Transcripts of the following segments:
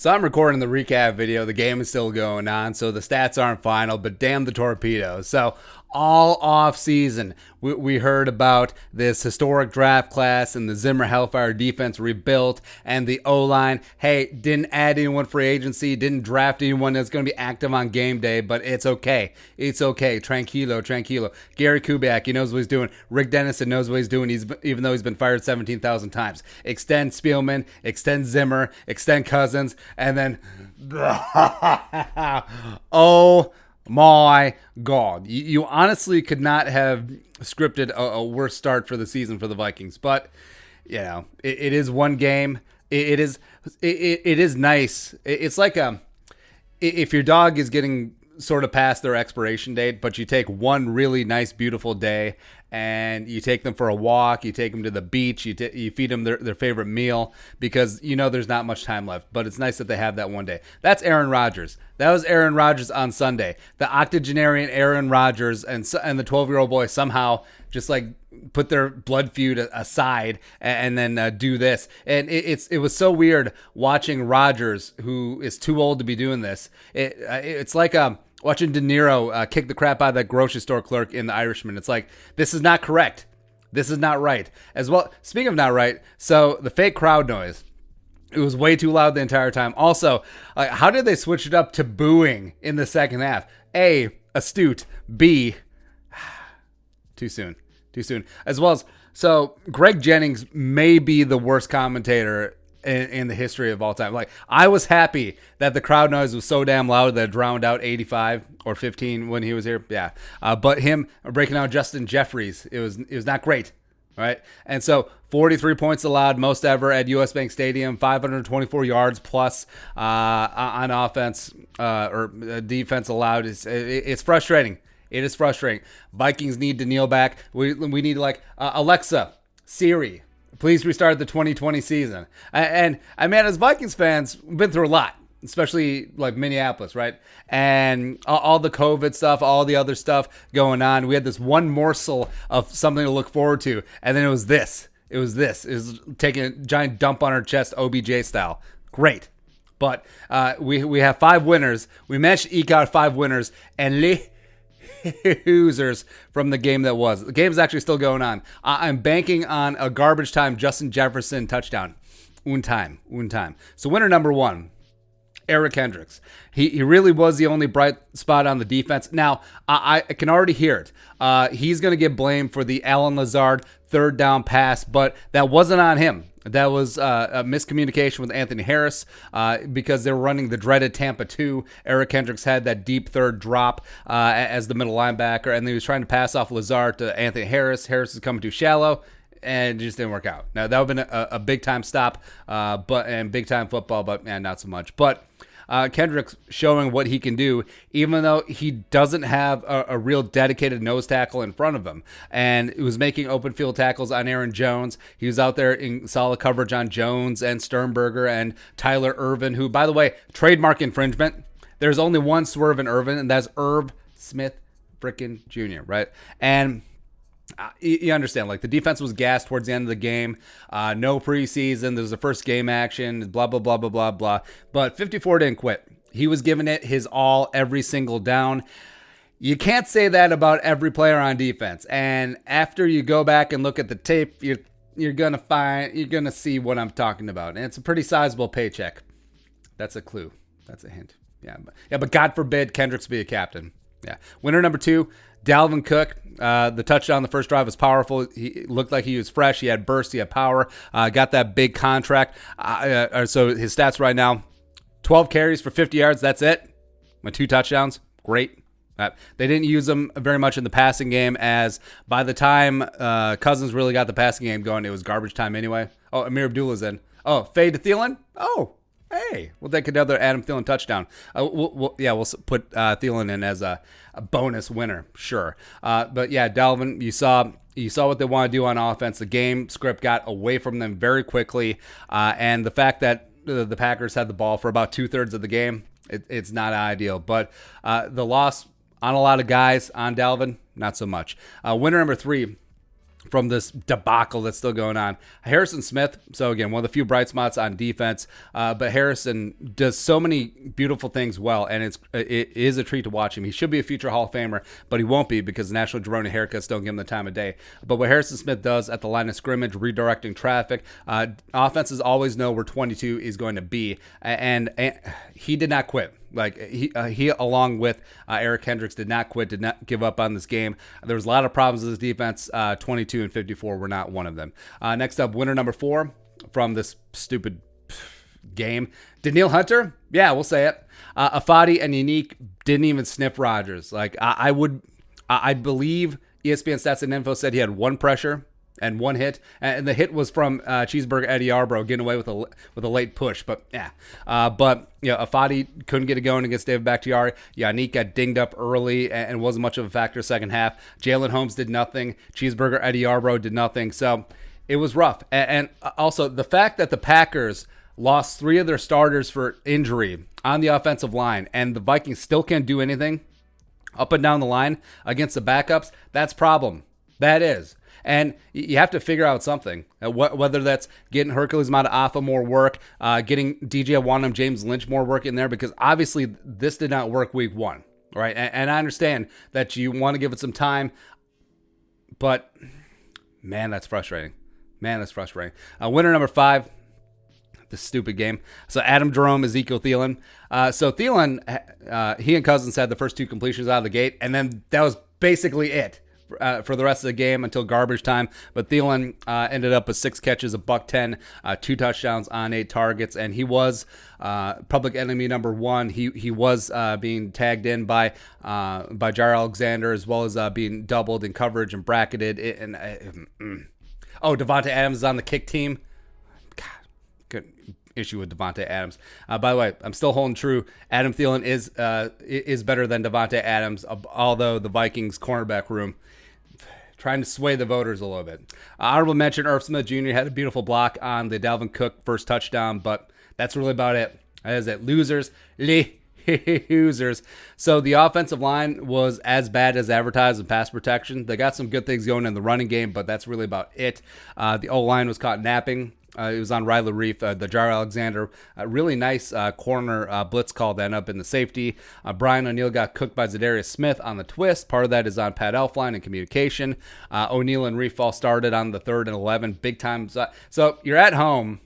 So I'm recording the recap video. The game is still going on, so the stats aren't final, but damn the torpedoes. So all off season, we heard about this historic draft class and the Zimmer Hellfire defense rebuilt and the O-line. Hey, didn't add anyone free agency, didn't draft anyone that's going to be active on game day, but it's okay. It's okay. Tranquilo. Gary Kubiak, he knows what he's doing. Rick Dennison knows what he's doing, even though he's been fired 17,000 times. Extend Spielman, extend Zimmer, extend Cousins, and then oh my God. You honestly could not have scripted a worse start for the season for the Vikings. But, you know, it is one game. It is nice. It's like if your dog is getting sort of past their expiration date, but you take one really nice, beautiful day and you take them for a walk, you take them to the beach, you feed them their favorite meal because you know there's not much time left, but it's nice that they have that one day. That's Aaron Rodgers. That was Aaron Rodgers on Sunday. The octogenarian Aaron Rodgers and the 12-year-old boy somehow just like put their blood feud aside and then do this. And it was so weird watching Rodgers, who is too old to be doing this. It's like watching De Niro kick the crap out of that grocery store clerk in The Irishman. It's like, this is not correct. This is not right. As well, speaking of not right, so the fake crowd noise, it was way too loud the entire time. Also, how did they switch it up to booing in the second half? A, astute. B, too soon. As well as, so Greg Jennings may be the worst commentator in the history of all time. Like, I was happy that the crowd noise was so damn loud that it drowned out 85 or 15 when he was here. Yeah. But him breaking out Justin Jeffries, it was not great. Right. And so 43 points allowed, most ever at US Bank Stadium, 524 yards plus on offense or defense allowed. It's frustrating. It is frustrating. Vikings need to kneel back. We need Alexa, Siri, please restart the 2020 season. And I mean, as Vikings fans, we've been through a lot, especially like Minneapolis, right? And all the COVID stuff, all the other stuff going on. We had this one morsel of something to look forward to, and then it was this. It was taking a giant dump on our chest, OBJ style. Great. But we have 5 winners. We managed to eke out 5 winners, and losers from the game that was. The game is actually still going on. I'm banking on a garbage time Justin Jefferson touchdown. Un time. So winner number 1, Eric Kendricks. He really was the only bright spot on the defense. Now, I can already hear it. He's going to get blamed for the Allen Lazard third down pass, but that wasn't on him. That was a miscommunication with Anthony Harris because they were running the dreaded Tampa 2. Eric Kendricks had that deep third drop as the middle linebacker, and he was trying to pass off Lazard to Anthony Harris. Harris is coming too shallow, and it just didn't work out. Now, that would have been a big-time stop and big-time football, but not so much. But Kendricks showing what he can do, even though he doesn't have a real dedicated nose tackle in front of him. And it was making open field tackles on Aaron Jones. He was out there in solid coverage on Jones and Sternberger and Tyler Irvin, who, by the way, trademark infringement. There's only one swerve in Irvin, and that's Irv Smith frickin' Jr., right? And you understand, like, the defense was gassed towards the end of the game. No preseason. There was the first game action, blah, blah, blah, blah, blah, blah. But 54 didn't quit. He was giving it his all every single down. You can't say that about every player on defense. And after you go back and look at the tape, you're going to see what I'm talking about. And it's a pretty sizable paycheck. That's a clue. That's a hint. But God forbid Kendricks be a captain. Yeah. Winner number 2, Dalvin Cook. The touchdown on the first drive was powerful. He looked like he was fresh. He had burst. He had power. Got that big contract. So his stats right now, 12 carries for 50 yards. That's it. With 2 touchdowns. Great. They didn't use him very much in the passing game, as by the time Cousins really got the passing game going, it was garbage time anyway. Oh, Amir Abdullah's in. Oh, fade to Thielen? Oh, hey, we'll take another Adam Thielen touchdown. We'll put Thielen in as a bonus winner, sure. But yeah, Dalvin, you saw what they want to do on offense. The game script got away from them very quickly, and the fact that the Packers had the ball for about 2/3 of the game, it's not ideal. But the loss on a lot of guys, on Dalvin, not so much. Winner number 3, from this debacle that's still going on. Harrison Smith, so again, one of the few bright spots on defense, but Harrison does so many beautiful things well, and it is a treat to watch him. He should be a future Hall of Famer, but he won't be because National Jabroni haircuts don't give him the time of day. But what Harrison Smith does at the line of scrimmage, redirecting traffic, offenses always know where 22 is going to be, and he did not quit. Like he along with Eric Kendricks, did not quit, did not give up on this game. There was a lot of problems with this defense. 22 and 54 were not one of them. Next up, winner number 4 from this stupid game. Danielle Hunter, yeah, we'll say it. Afadi and Unique didn't even sniff Rodgers. Like I believe ESPN Stats and Info said he had 1 pressure and 1 hit, and the hit was from Cheeseburger Eddie Yarbrough getting away with a late push. But yeah, Afadi couldn't get it going against David Bakhtiari. Yannick got dinged up early and wasn't much of a factor second half. Jalen Holmes did nothing. Cheeseburger Eddie Yarbrough did nothing. So it was rough. And also the fact that the Packers lost 3 of their starters for injury on the offensive line, and the Vikings still can't do anything up and down the line against the backups. That's a problem. That is. And you have to figure out something, whether that's getting Hercules Mataafa more work, getting DJ Wanham, James Lynch more work in there, because obviously this did not work week 1, right? And I understand that you want to give it some time, but man, that's frustrating. Winner number 5, this stupid game. So Adam Jerome, Ezekiel Thielen. So Thielen, he and Cousins had the first 2 completions out of the gate, and then that was basically it. For the rest of the game until garbage time. But Thielen ended up with 6 catches, $110, 2 touchdowns on 8 targets, and he was public enemy number 1. He was being tagged in by Jair Alexander, as well as being doubled in coverage and bracketed. Devontae Adams is on the kick team. God, good issue with Devontae Adams. By the way, I'm still holding true. Adam Thielen is better than Devontae Adams, although the Vikings cornerback room trying to sway the voters a little bit. Honorable mention, Irv Smith Jr. had a beautiful block on the Dalvin Cook first touchdown, but that's really about it. That is it. Losers. So the offensive line was as bad as advertised in pass protection. They got some good things going in the running game, but that's really about it. The O-line was caught napping. It was on Riley Reef, the Jair Alexander. Really nice corner blitz call that ended up in the safety. Brian O'Neill got cooked by Zadarius Smith on the twist. Part of that is on Pat Elflein and communication. O'Neill and Reef all started on the 3rd and 11, big time. So you're at home.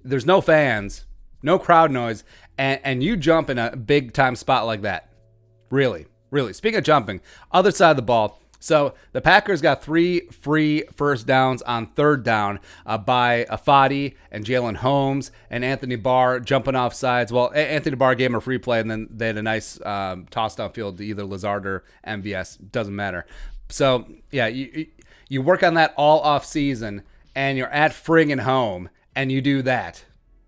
There's no fans, no crowd noise, and you jump in a big time spot like that. Really. Speaking of jumping, other side of the ball. So the Packers got 3 free first downs on 3rd down by Afadi and Jalen Holmes and Anthony Barr jumping off sides. Well, Anthony Barr gave him a free play, and then they had a nice toss downfield to either Lazard or MVS. Doesn't matter. So, yeah, you work on that all off season, and you're at friggin' home, and you do that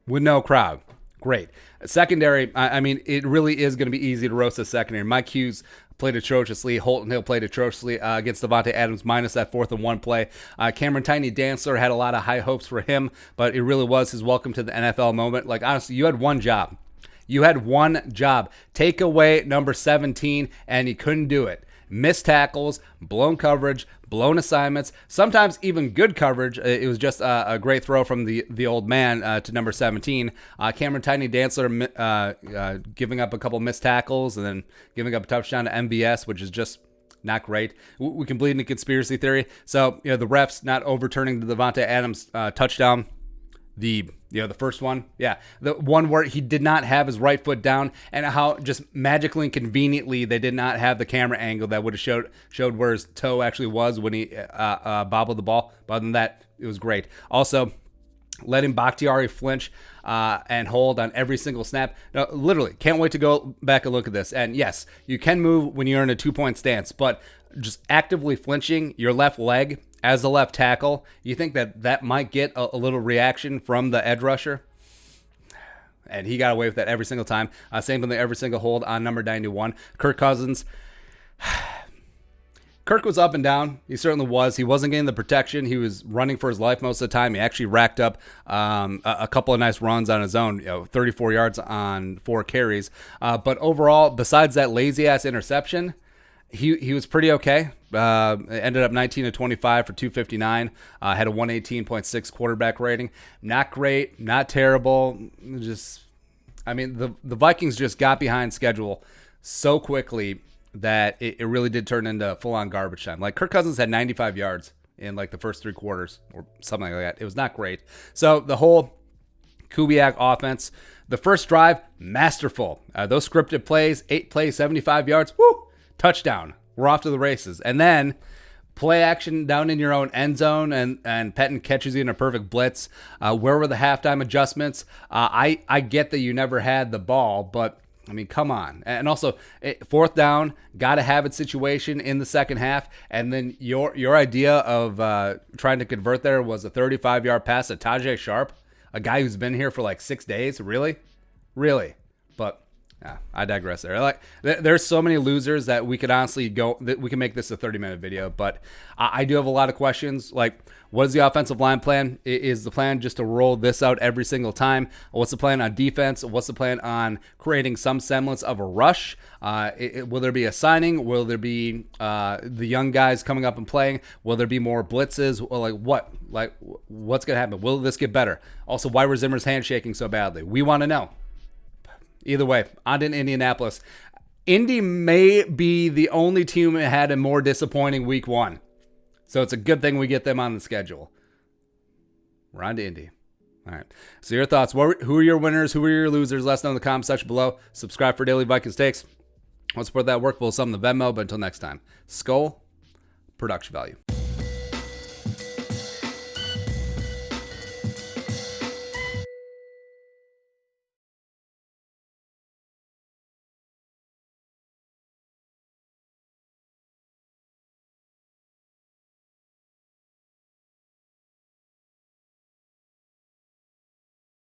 with no crowd. Great. Secondary, I mean, it really is going to be easy to roast the secondary. Mike Hughes played atrociously. Holton Hill played atrociously against Devontae Adams, minus that 4th and 1 play. Cameron Tiny Dantzler had a lot of high hopes for him, but it really was his welcome to the NFL moment. Like, honestly, you had one job. Take away number 17, and he couldn't do it. Missed tackles, blown coverage, blown assignments, sometimes even good coverage. It was just a great throw from the old man to number 17. Cameron Tiny Dantzler giving up a couple missed tackles and then giving up a touchdown to MVS, which is just not great. We can bleed into conspiracy theory. So, the refs not overturning the Devontae Adams touchdown. The first one, the one where he did not have his right foot down, and how just magically and conveniently they did not have the camera angle that would have showed where his toe actually was when he bobbled the ball. But other than that, it was great. Also, letting Bakhtiari flinch and hold on every single snap. No, literally, can't wait to go back and look at this. And yes, you can move when you're in a 2-point stance, but just actively flinching your left leg as the left tackle, you think that might get a little reaction from the edge rusher? And he got away with that every single time. Same thing, every single hold on number 91. Kirk Cousins. Kirk was up and down. He certainly was. He wasn't getting the protection. He was running for his life most of the time. He actually racked up a couple of nice runs on his own, 34 yards on 4 carries. But overall, besides that lazy-ass interception, He was pretty okay. Ended up 19 to 25 for 259. Had a 118.6 quarterback rating. Not great, not terrible. Just, I mean, the Vikings just got behind schedule so quickly that it really did turn into full-on garbage time. Like, Kirk Cousins had 95 yards in like the first 3 quarters or something like that. It was not great. So the whole Kubiak offense, the first drive, masterful. Those scripted plays, 8 plays, 75 yards, woo, touchdown. We're off to the races. And then play action down in your own end zone, and Pettin catches you in a perfect blitz. Where were the halftime adjustments? I get that you never had the ball, but I mean, come on. And also, 4th down, got to have it situation in the second half. And then your idea of trying to convert there was a 35-yard pass to Tajay Sharp, a guy who's been here for like 6 days. Really? But yeah, I digress there. Like, there's so many losers that we could honestly we can make this a 30-minute video, but I do have a lot of questions. Like, what is the offensive line plan? Is the plan just to roll this out every single time? What's the plan on defense? What's the plan on creating some semblance of a rush? Will there be a signing? Will there be the young guys coming up and playing? Will there be more blitzes? Or what's going to happen? Will this get better? Also, why were Zimmer's hands shaking so badly? We want to know. Either way, on to Indianapolis. Indy may be the only team that had a more disappointing week 1. So it's a good thing we get them on the schedule. We're on to Indy. All right. So your thoughts. Who are your winners? Who are your losers? Let us know in the comment section below. Subscribe for daily Vikings takes. Want to support that work? We'll sum the Venmo. But until next time, Skull, production value.